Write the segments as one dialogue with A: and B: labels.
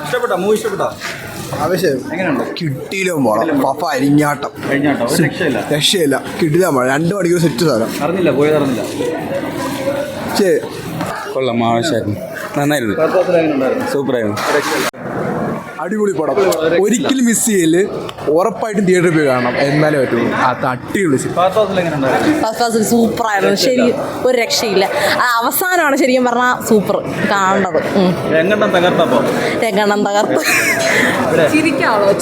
A: ഇഷ്ടപ്പെട്ടോ മൂവി? ഇഷ്ടപ്പെട്ടോ?
B: ആവശ്യം
A: എങ്ങനെയുണ്ട്?
B: കിട്ടിയിലും പോണം പപ്പ അരിഞ്ഞാട്ടം
A: രക്ഷയില്ല.
B: രക്ഷയില്ല കിട്ടില്ല മഴ 2 മണിക്കൂർ സെറ്റ് സാധനം
A: അറിഞ്ഞില്ല, പോയത് അറിഞ്ഞില്ല.
B: ശരി
C: കൊള്ളാം, ആവശ്യമായിരുന്നു, നന്നായിരുന്നു, സൂപ്പറായിരുന്നു.
B: അടിപൊളി പടം, ഒരിക്കലും മിസ് ചെയ്യല്, ഉറപ്പായിട്ടും തിയേറ്ററിൽ പോയി കാണണം, എന്നാലേ പറ്റുള്ളൂ. അടിപൊളി
D: സൂപ്പറായിരുന്നു, ശരി, ഒരു രക്ഷയില്ല. അവസാനമാണ് ശരിക്കും പറഞ്ഞാൽ സൂപ്പർ കാണേണ്ടത്. രംഗണ്ണം തകർത്ത്.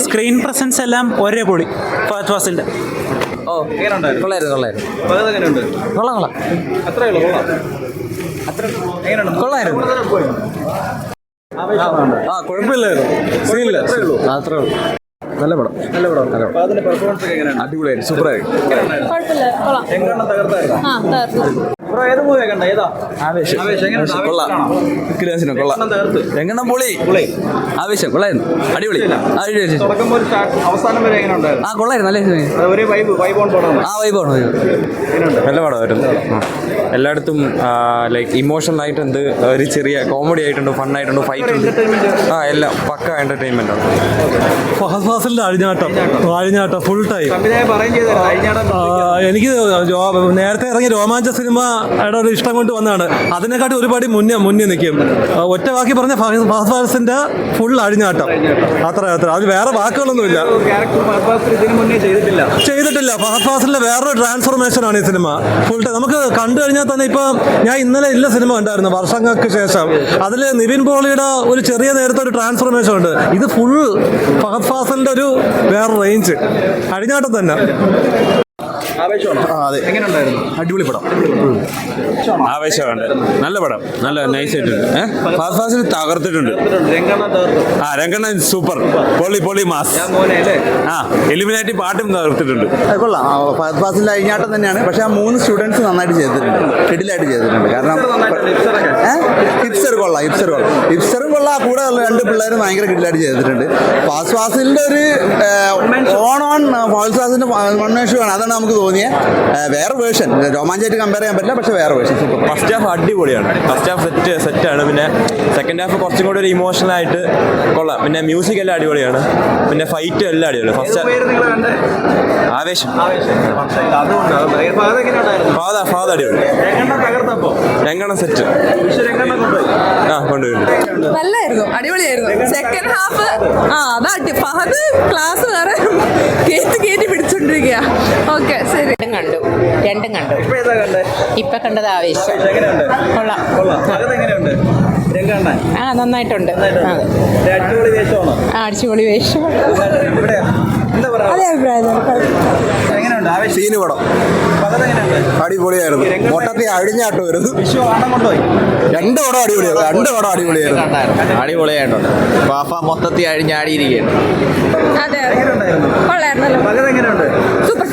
E: സ്ക്രീൻ പ്രസൻസ് എല്ലാം ഒരേ പൊളി. ഫഹദ് ഫാസിലിന്റെ
B: നല്ല പടം, അടിപൊളിയായിരുന്നു, സൂപ്പറായിരുന്നു.
C: രംഗണ്ണം പൊളി, ആവേശം കൊള്ളായിരുന്നു, അടിപൊളി, കൊള്ളായിരുന്നു, നല്ല പടമായിരുന്നു. എല്ലായിടത്തും ലൈക്ക് ഇമോഷണൽ ആയിട്ടുണ്ട്, ഒരു ചെറിയ കോമഡി ആയിട്ടുണ്ട്, ഫണ്ണായിട്ടുണ്ട്, ഫൈറ്റ് ഉണ്ട്, എല്ലാം പക്ക എന്റർടൈൻമെന്റ് ആണ്.
E: ഫഹദ് ഫാസിലിന്റെ അഴിഞ്ഞാട്ടം ഫുൾ ടൈം. എനിക്ക് നേരത്തെ ഇറങ്ങിയ രോമാഞ്ച സിനിമയുടെ ഒരു ഇഷ്ടം കൊണ്ട് വന്നതാണ്. അതിനെക്കാട്ടി ഒരുപാട് മുന്നേ നിൽക്കും. ഒറ്റ വാക്കി പറഞ്ഞ ഫഹദ് ഫാസിലിന്റെ ഫുൾ അഴിഞ്ഞാട്ടം, അത്ര അത് വേറെ വാക്കുകളൊന്നുമില്ല. ചെയ്തിട്ടില്ല. ഫഹദ് ഫാസിലിന്റെ വേറൊരു ട്രാൻസ്ഫോർമേഷൻ ആണ് ഈ സിനിമ ഫുൾ ടൈം. നമുക്ക് കണ്ടു കഴിഞ്ഞാൽ തന്നെ ഇപ്പം ഞാൻ ഇന്നലെ സിനിമ കണ്ടായിരുന്നു വർഷങ്ങൾക്ക് ശേഷം. അതിൽ നിവിൻ പോളിയുടെ ഒരു ചെറിയ നേരത്തെ ഒരു ട്രാൻസ്ഫോർമേഷൻ ഉണ്ട്. ഇത് ഫുൾ ഫഹദ് ഫാസിലിന്റെ ഒരു വേറെ റേഞ്ച്, അഴിഞ്ഞാട്ടം തന്നെ.
C: അടിപൊളി പടം, ആവേശമുണ്ട്, നല്ല പടം, നല്ല നൈസ് ആയിട്ടുണ്ട്. ഫഹദ് ഫാസിൽ തകർത്തിട്ടുണ്ട്. രംഗണ്ണൻ സൂപ്പർ, പൊളി മാസ്. എലിമിനാറ്റി പാട്ടും തകർത്തിട്ടുണ്ട്.
B: കൊള്ളാം, ഫഹദ് ഫാസിലിന്റെ അഴിഞ്ഞാട്ടം തന്നെയാണ്. പക്ഷെ ആ 3 സ്റ്റുഡൻസ് നന്നായിട്ട് ചെയ്തിട്ടുണ്ട്, കിടിലായിട്ട് ചെയ്തിട്ടുണ്ട്. കാരണം ഹിപ്സ്റ്ററും കൊള്ളാം, കൂടെ 2 പിള്ളേരും ഭയങ്കര കിടിലായിട്ട് ചെയ്തിട്ടുണ്ട്. ഫഹദ് ഫാസിലിന്റെ ഒരു ഫഹദ് ഫാസിലിന്റെ മൺവേഷമാണ്, അതാണ് നമുക്ക് തോന്നിയത്. വേറെ വേർഷൻ രോമാഞ്ചായിട്ട് കമ്പയർ ചെയ്യാൻ പറ്റില്ല, പക്ഷെ വേറെ വേർഷൻ സൂപ്പർ.
C: ഫസ്റ്റ് ഹാഫ് അടിപൊളിയാണ്, ഫസ്റ്റ് ഹാഫ് സെറ്റാണ്. പിന്നെ സെക്കൻഡ് ഹാഫ് കുറച്ചും കൂടി ഒരു ഇമോഷണൽ ആയിട്ട് കൊള്ളാം. പിന്നെ മ്യൂസിക് എല്ലാം അടിപൊളിയാണ്, പിന്നെ ഫൈറ്റ് എല്ലാം അടിപൊളിയാണ്. ഫസ്റ്റ് ആവേശം, ഫഹദ് അടിപൊളി, രംഗണ്ണം സെറ്റ്, കൊണ്ടുപോയി.
D: നല്ലായിരുന്നു, അടിപൊളിയായിരുന്നു. സെക്കൻഡ് ഹാഫ് അതാട്ടി ഫഹദ് ക്ലാസ് വേറെ കേറ്റി പിടിച്ചോണ്ടിരിക്കുക. ഓക്കെ, ശരി. രണ്ടും കണ്ടു. ഇപ്പൊ കണ്ടത് ആവേശം. കൊള്ളാം, നന്നായിട്ടുണ്ട്. അടിച്ചുപൊളി വേഷം. അതേ അഭിപ്രായം.
B: സീന് പടം അടിപൊളിയായിരുന്നു, മൊത്തത്തിൽ അഴിഞ്ഞാട്ടമായിരുന്നു. 2 പടം
C: അടിപൊളിയായിട്ടുണ്ട്. പാപ്പ മൊത്തത്തിൽ അഴിഞ്ഞാടിയിരിക്കുകയാണ്.
D: അതെ, കൊള്ളായിരുന്നല്ലോ. സൂപ്പർ.